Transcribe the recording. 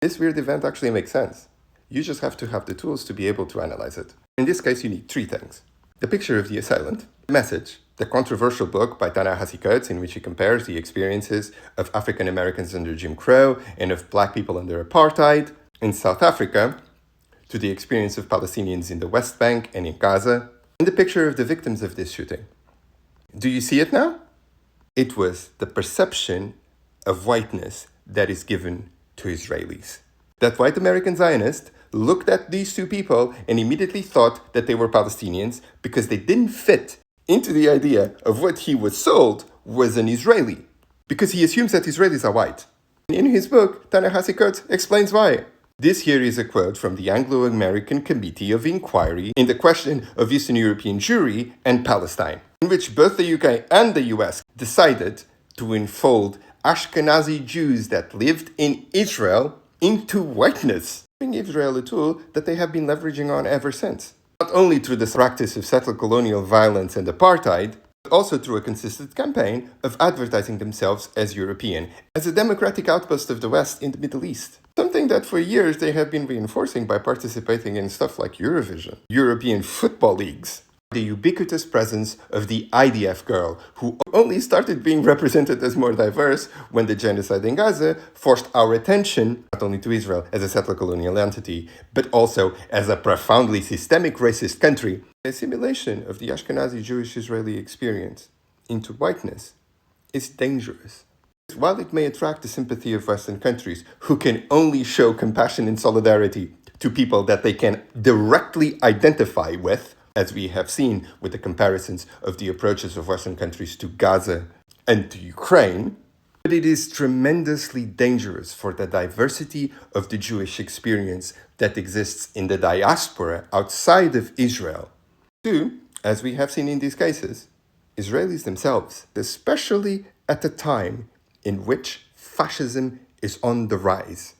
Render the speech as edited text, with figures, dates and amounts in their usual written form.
This weird event actually makes sense. You just have to have the tools to be able to analyze it. In this case, you need three things. The picture of the assailant, the message, the controversial book by Ta-Nehisi in which he compares the experiences of African Americans under Jim Crow and of black people under apartheid in South Africa to the experience of Palestinians in the West Bank and in Gaza, and the picture of the victims of this shooting. Do you see it now? It was the perception of whiteness that is given to Israelis. That white American Zionist looked at these two people and immediately thought that they were Palestinians because they didn't fit into the idea of what he was sold was an Israeli, because he assumes that Israelis are white. In his book, Ta-Nehisi explains why. This here is a quote from the Anglo-American Committee of Inquiry in the question of Eastern European Jewry and Palestine, in which both the UK and the US decided to enfold Ashkenazi Jews that lived in Israel into whiteness, giving Israel a tool that they have been leveraging on ever since. Not only through the practice of settled colonial violence and apartheid, but also through a consistent campaign of advertising themselves as European, as a democratic outpost of the West in the Middle East. Something that for years they have been reinforcing by participating in stuff like Eurovision, European football leagues. The ubiquitous presence of the IDF girl, who only started being represented as more diverse when the genocide in Gaza forced our attention not only to Israel as a settler colonial entity, but also as a profoundly systemic racist country. The assimilation of the Ashkenazi Jewish Israeli experience into whiteness is dangerous. While it may attract the sympathy of Western countries who can only show compassion and solidarity to people that they can directly identify with, as we have seen with the comparisons of the approaches of Western countries to Gaza and to Ukraine, but it is tremendously dangerous for the diversity of the Jewish experience that exists in the diaspora outside of Israel to, as we have seen in these cases, Israelis themselves, especially at a time in which fascism is on the rise.